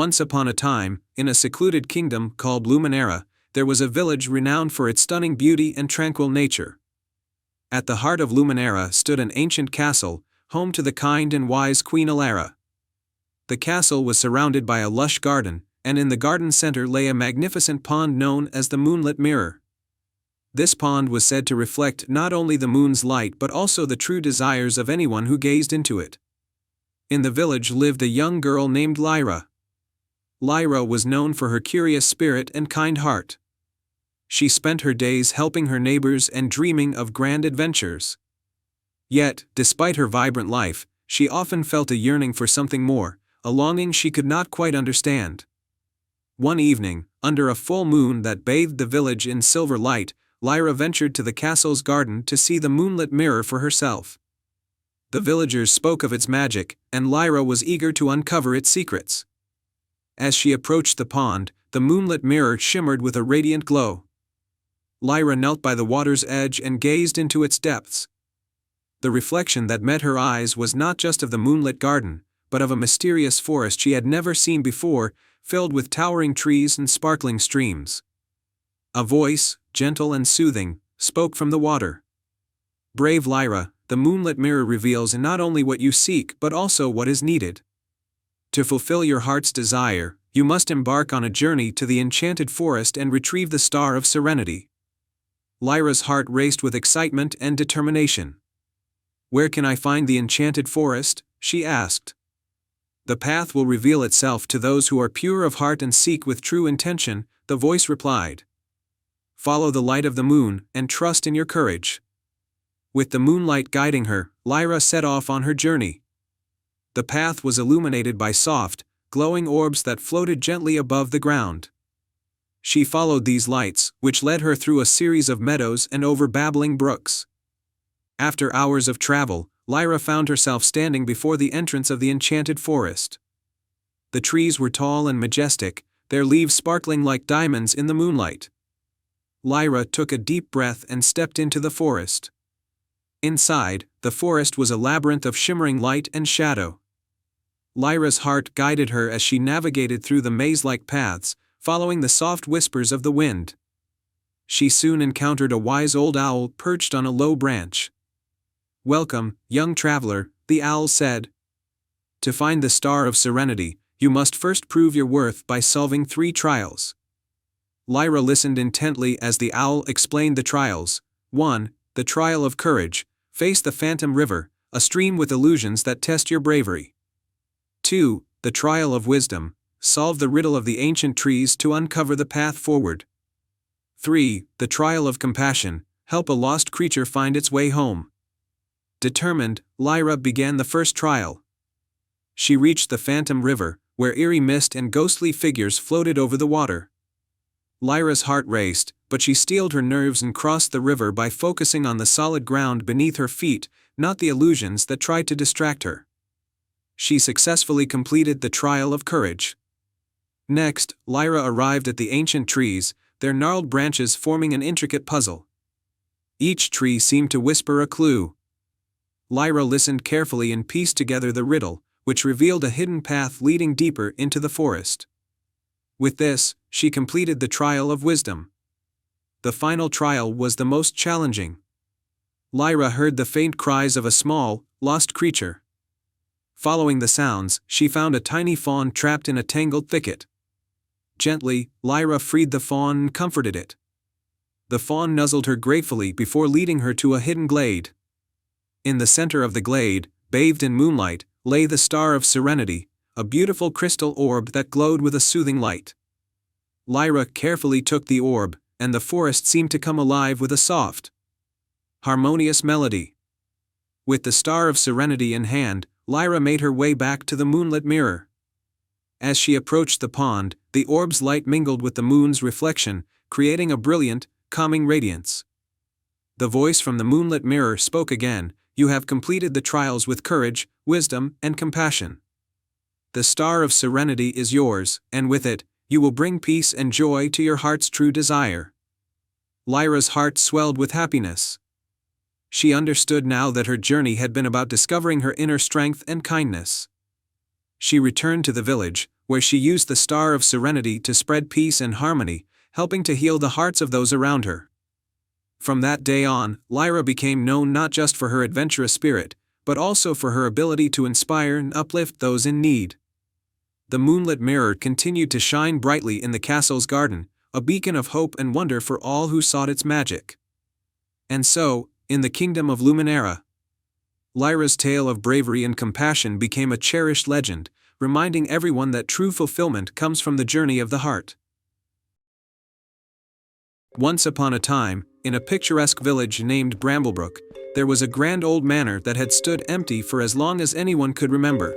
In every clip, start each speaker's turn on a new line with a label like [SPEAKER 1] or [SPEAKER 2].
[SPEAKER 1] Once upon a time, in a secluded kingdom called Luminera, there was a village renowned for its stunning beauty and tranquil nature. At the heart of Luminera stood an ancient castle, home to the kind and wise Queen Alara. The castle was surrounded by a lush garden, and in the garden center lay a magnificent pond known as the Moonlit Mirror. This pond was said to reflect not only the moon's light but also the true desires of anyone who gazed into it. In the village lived a young girl named Lyra. Lyra was known for her curious spirit and kind heart. She spent her days helping her neighbors and dreaming of grand adventures. Yet, despite her vibrant life, she often felt a yearning for something more, a longing she could not quite understand. One evening, under a full moon that bathed the village in silver light, Lyra ventured to the castle's garden to see the moonlit mirror for herself. The villagers spoke of its magic, and Lyra was eager to uncover its secrets. As she approached the pond, the moonlit mirror shimmered with a radiant glow. Lyra knelt by the water's edge and gazed into its depths. The reflection that met her eyes was not just of the moonlit garden, but of a mysterious forest she had never seen before, filled with towering trees and sparkling streams. A voice, gentle and soothing, spoke from the water. "Brave Lyra, the moonlit mirror reveals not only what you seek but also what is needed. To fulfill your heart's desire, you must embark on a journey to the enchanted forest and retrieve the Star of Serenity." Lyra's heart raced with excitement and determination. "Where can I find the enchanted forest?" she asked. "The path will reveal itself to those who are pure of heart and seek with true intention," the voice replied. "Follow the light of the moon and trust in your courage." With the moonlight guiding her, Lyra set off on her journey. The path was illuminated by soft, glowing orbs that floated gently above the ground. She followed these lights, which led her through a series of meadows and over babbling brooks. After hours of travel, Lyra found herself standing before the entrance of the enchanted forest. The trees were tall and majestic, their leaves sparkling like diamonds in the moonlight. Lyra took a deep breath and stepped into the forest. Inside, the forest was a labyrinth of shimmering light and shadow. Lyra's heart guided her as she navigated through the maze-like paths, following the soft whispers of the wind. She soon encountered a wise old owl perched on a low branch. "Welcome, young traveler," the owl said. "To find the Star of Serenity, you must first prove your worth by solving 3 trials." Lyra listened intently as the owl explained the trials. 1. The trial of courage. Face the Phantom River, a stream with illusions that test your bravery. 2. The trial of wisdom. Solve the riddle of the ancient trees to uncover the path forward. 3. The trial of compassion. Help a lost creature find its way home. Determined, Lyra began the first trial. She reached the Phantom River, where eerie mist and ghostly figures floated over the water. Lyra's heart raced, but she steeled her nerves and crossed the river by focusing on the solid ground beneath her feet, not the illusions that tried to distract her. She successfully completed the trial of courage. Next, Lyra arrived at the ancient trees, their gnarled branches forming an intricate puzzle. Each tree seemed to whisper a clue. Lyra listened carefully and pieced together the riddle, which revealed a hidden path leading deeper into the forest. With this, she completed the trial of wisdom. The final trial was the most challenging. Lyra heard the faint cries of a small, lost creature. Following the sounds, she found a tiny fawn trapped in a tangled thicket. Gently, Lyra freed the fawn and comforted it. The fawn nuzzled her gratefully before leading her to a hidden glade. In the center of the glade, bathed in moonlight, lay the Star of Serenity, a beautiful crystal orb that glowed with a soothing light. Lyra carefully took the orb, and the forest seemed to come alive with a soft, harmonious melody. With the Star of Serenity in hand, Lyra made her way back to the moonlit mirror. As she approached the pond, the orb's light mingled with the moon's reflection, creating a brilliant, calming radiance. The voice from the moonlit mirror spoke again, "You have completed the trials with courage, wisdom, and compassion. The Star of Serenity is yours, and with it, you will bring peace and joy to your heart's true desire." Lyra's heart swelled with happiness. She understood now that her journey had been about discovering her inner strength and kindness. She returned to the village, where she used the Star of Serenity to spread peace and harmony, helping to heal the hearts of those around her. From that day on, Lyra became known not just for her adventurous spirit, but also for her ability to inspire and uplift those in need. The moonlit mirror continued to shine brightly in the castle's garden, a beacon of hope and wonder for all who sought its magic. And so, in the kingdom of Luminera, Lyra's tale of bravery and compassion became a cherished legend, reminding everyone that true fulfillment comes from the journey of the heart. Once upon a time, in a picturesque village named Bramblebrook, there was a grand old manor that had stood empty for as long as anyone could remember.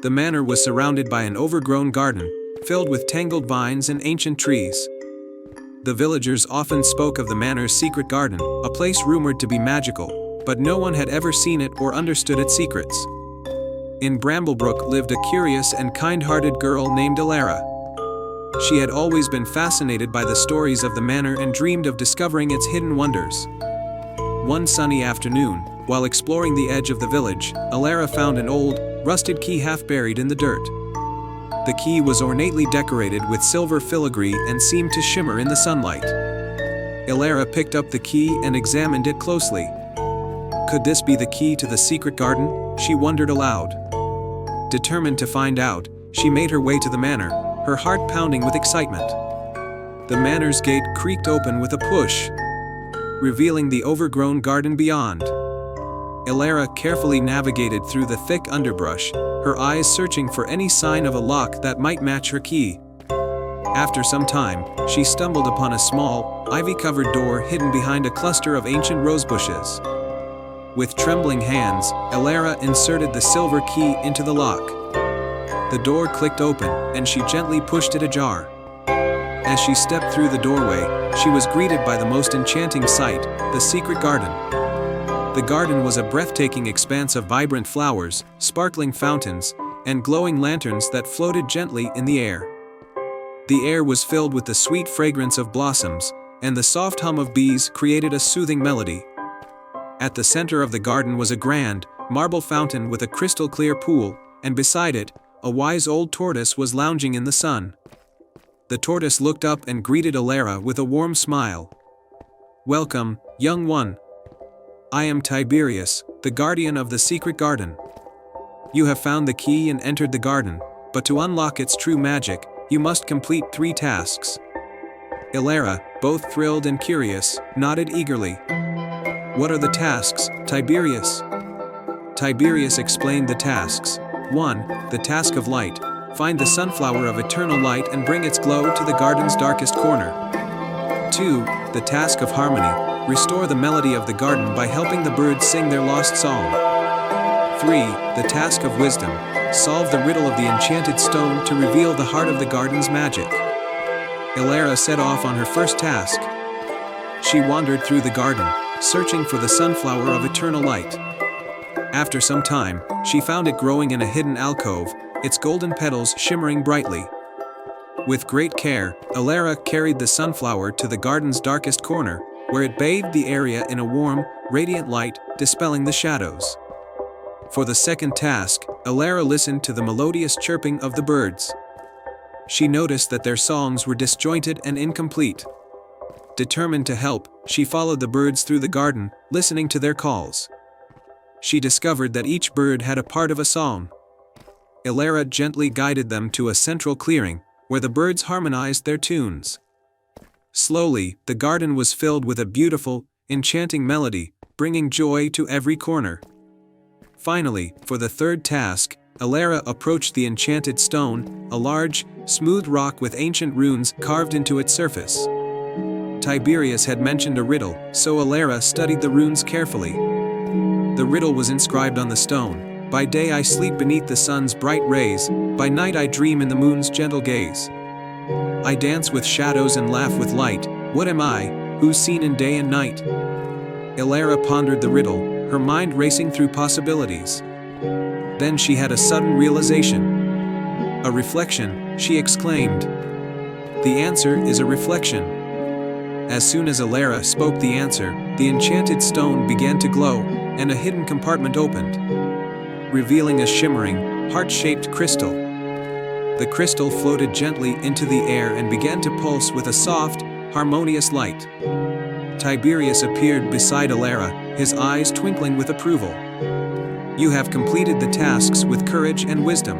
[SPEAKER 1] The manor was surrounded by an overgrown garden, filled with tangled vines and ancient trees. The villagers often spoke of the manor's secret garden, a place rumored to be magical, but no one had ever seen it or understood its secrets. In Bramblebrook lived a curious and kind-hearted girl named Elara. She had always been fascinated by the stories of the manor and dreamed of discovering its hidden wonders. One sunny afternoon, while exploring the edge of the village, Elara found an old, rusted key half buried in the dirt. The key was ornately decorated with silver filigree and seemed to shimmer in the sunlight. Elara picked up the key and examined it closely. Could this be the key to the secret garden? She wondered aloud. Determined to find out, she made her way to the manor, her heart pounding with excitement. The manor's gate creaked open with a push, revealing the overgrown garden beyond. Elara carefully navigated through the thick underbrush, her eyes searching for any sign of a lock that might match her key. After some time, she stumbled upon a small, ivy-covered door hidden behind a cluster of ancient rose bushes. With trembling hands, Elara inserted the silver key into the lock. The door clicked open, and she gently pushed it ajar. As she stepped through the doorway, she was greeted by the most enchanting sight, the secret garden. The garden was a breathtaking expanse of vibrant flowers, sparkling fountains, and glowing lanterns that floated gently in the air. The air was filled with the sweet fragrance of blossoms, and the soft hum of bees created a soothing melody. At the center of the garden was a grand, marble fountain with a crystal-clear pool, and beside it, a wise old tortoise was lounging in the sun. The tortoise looked up and greeted Elara with a warm smile. "Welcome, young one. I am Tiberius, the guardian of the secret garden. You have found the key and entered the garden, but to unlock its true magic, you must complete 3 tasks." Elara, both thrilled and curious, nodded eagerly. "What are the tasks, Tiberius?" Tiberius explained the tasks. 1. The task of light. Find the sunflower of eternal light and bring its glow to the garden's darkest corner. 2. The task of harmony. Restore the melody of the garden by helping the birds sing their lost song. 3. The task of wisdom. Solve the riddle of the enchanted stone to reveal the heart of the garden's magic. Elara set off on her first task. She wandered through the garden, searching for the sunflower of eternal light. After some time, she found it growing in a hidden alcove, its golden petals shimmering brightly. With great care, Elara carried the sunflower to the garden's darkest corner, where it bathed the area in a warm, radiant light, dispelling the shadows. For the second task, Elara listened to the melodious chirping of the birds. She noticed that their songs were disjointed and incomplete. Determined to help, she followed the birds through the garden, listening to their calls. She discovered that each bird had a part of a song. Elara gently guided them to a central clearing, where the birds harmonized their tunes. Slowly, the garden was filled with a beautiful, enchanting melody, bringing joy to every corner. Finally, for the third task, Elara approached the enchanted stone, a large, smooth rock with ancient runes carved into its surface. Tiberius had mentioned a riddle, so Elara studied the runes carefully. The riddle was inscribed on the stone: "By day I sleep beneath the sun's bright rays, by night I dream in the moon's gentle gaze. I dance with shadows and laugh with light, what am I, who's seen in day and night?" Elara pondered the riddle, her mind racing through possibilities. Then she had a sudden realization. "A reflection," she exclaimed. "The answer is a reflection." As soon as Elara spoke the answer, the enchanted stone began to glow, and a hidden compartment opened, revealing a shimmering, heart-shaped crystal. The crystal floated gently into the air and began to pulse with a soft, harmonious light. Tiberius appeared beside Elara, his eyes twinkling with approval. "You have completed the tasks with courage and wisdom.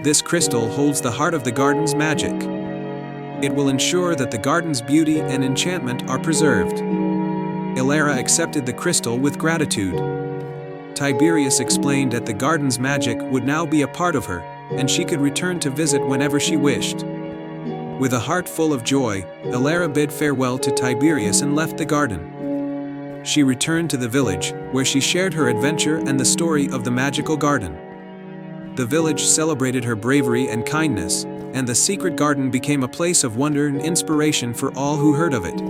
[SPEAKER 1] This crystal holds the heart of the garden's magic. It will ensure that the garden's beauty and enchantment are preserved." Elara accepted the crystal with gratitude. Tiberius explained that the garden's magic would now be a part of her, and she could return to visit whenever she wished. With a heart full of joy, Elara bid farewell to Tiberius and left the garden. She returned to the village, where she shared her adventure and the story of the magical garden. The village celebrated her bravery and kindness, and the secret garden became a place of wonder and inspiration for all who heard of it.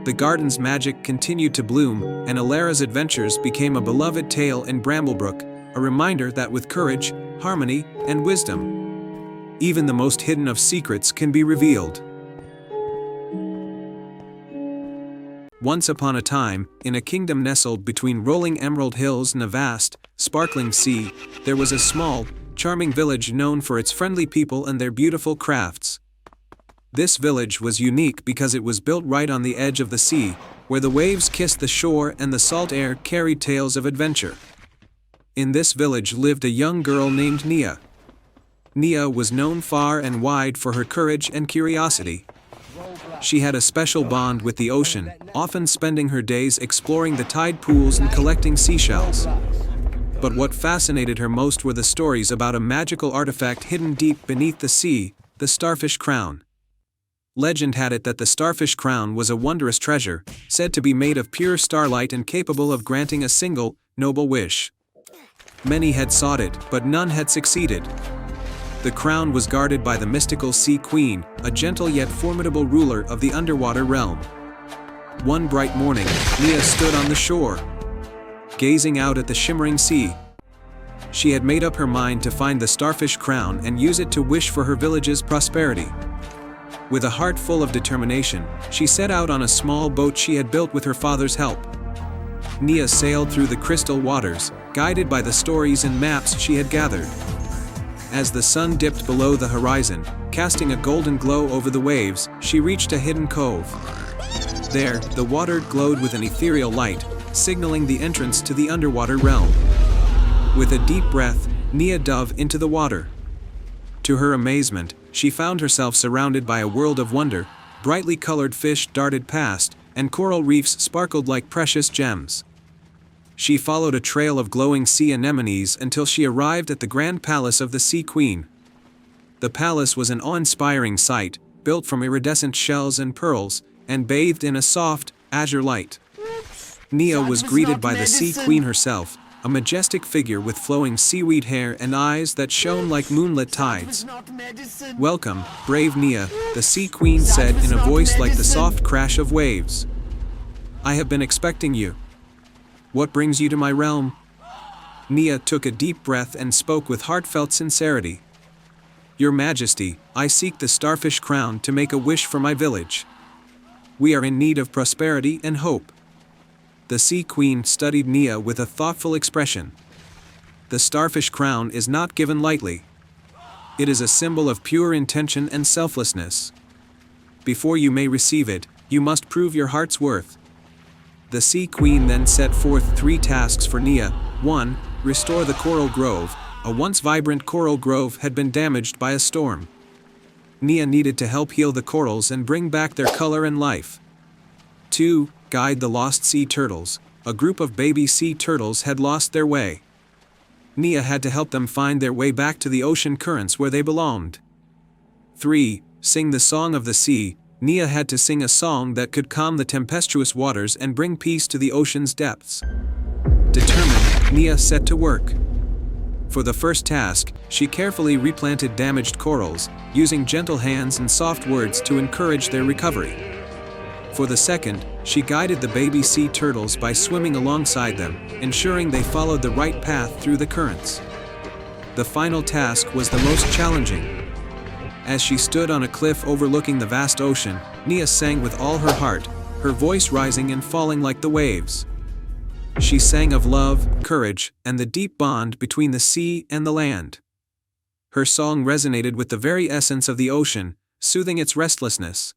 [SPEAKER 1] The garden's magic continued to bloom, and Elara's adventures became a beloved tale in Bramblebrook, a reminder that with courage, harmony, and wisdom, even the most hidden of secrets can be revealed. Once upon a time, in a kingdom nestled between rolling emerald hills and a vast, sparkling sea, there was a small, charming village known for its friendly people and their beautiful crafts. This village was unique because it was built right on the edge of the sea, where the waves kissed the shore and the salt air carried tales of adventure. In this village lived a young girl named Nia. Nia was known far and wide for her courage and curiosity. She had a special bond with the ocean, often spending her days exploring the tide pools and collecting seashells. But what fascinated her most were the stories about a magical artifact hidden deep beneath the sea, the Starfish Crown. Legend had it that the Starfish Crown was a wondrous treasure, said to be made of pure starlight and capable of granting a single, noble wish. Many had sought it, but none had succeeded. The crown was guarded by the mystical Sea Queen, a gentle yet formidable ruler of the underwater realm. One bright morning, Nia stood on the shore, gazing out at the shimmering sea. She had made up her mind to find the Starfish Crown and use it to wish for her village's prosperity. With a heart full of determination, she set out on a small boat she had built with her father's help. Nia sailed through the crystal waters, guided by the stories and maps she had gathered. As the sun dipped below the horizon, casting a golden glow over the waves, she reached a hidden cove. There, the water glowed with an ethereal light, signaling the entrance to the underwater realm. With a deep breath, Nia dove into the water. To her amazement, she found herself surrounded by a world of wonder. Brightly colored fish darted past, and coral reefs sparkled like precious gems. She followed a trail of glowing sea anemones until she arrived at the grand palace of the Sea Queen. The palace was an awe-inspiring sight, built from iridescent shells and pearls, and bathed in a soft, azure light. Nia was greeted by the Sea Queen herself, a majestic figure with flowing seaweed hair and eyes that shone like moonlit tides. "Welcome, brave Nia," the Sea Queen said in a voice like the soft crash of waves. "I have been expecting you. What brings you to my realm?" Nia took a deep breath and spoke with heartfelt sincerity. "Your Majesty, I seek the Starfish Crown to make a wish for my village. We are in need of prosperity and hope." The Sea Queen studied Nia with a thoughtful expression. "The Starfish Crown is not given lightly. It is a symbol of pure intention and selflessness. Before you may receive it, you must prove your heart's worth." The Sea Queen then set forth 3 tasks for Nia. 1. Restore the Coral Grove. A once vibrant coral grove had been damaged by a storm. Nia needed to help heal the corals and bring back their color and life. 2. Guide the lost sea turtles. A group of baby sea turtles had lost their way. Nia had to help them find their way back to the ocean currents where they belonged. 3. Sing the Song of the Sea. Nia had to sing a song that could calm the tempestuous waters and bring peace to the ocean's depths. Determined, Nia set to work. For the first task, she carefully replanted damaged corals, using gentle hands and soft words to encourage their recovery. For the second, she guided the baby sea turtles by swimming alongside them, ensuring they followed the right path through the currents. The final task was the most challenging. As she stood on a cliff overlooking the vast ocean, Nia sang with all her heart, her voice rising and falling like the waves. She sang of love, courage, and the deep bond between the sea and the land. her song resonated with the very essence of the ocean, soothing its restlessness.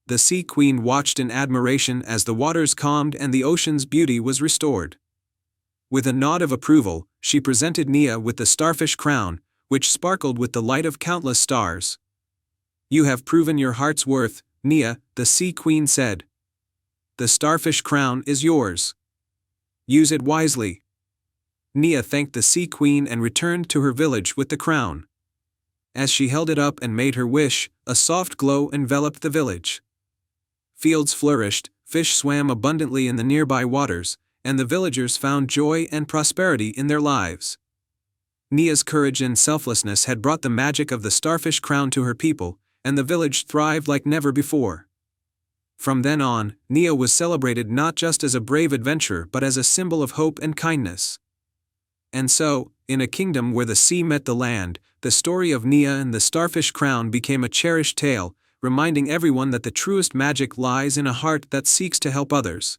[SPEAKER 1] The Sea Queen watched in admiration as the waters calmed and the ocean's beauty was restored. With a nod of approval, she presented Nia with the starfish crown, which sparkled with the light of countless stars. "You have proven your heart's worth, Nia," the Sea Queen said. "The starfish crown is yours. Use it wisely." Nia thanked the Sea Queen and returned to her village with the crown. As she held it up and made her wish, a soft glow enveloped the village. Fields flourished, fish swam abundantly in the nearby waters, and the villagers found joy and prosperity in their lives. Nia's courage and selflessness had brought the magic of the starfish crown to her people, and the village thrived like never before. From then on, Nia was celebrated not just as a brave adventurer but as a symbol of hope and kindness. And so, in a kingdom where the sea met the land, the story of Nia and the starfish crown became a cherished tale, reminding everyone that the truest magic lies in a heart that seeks to help others.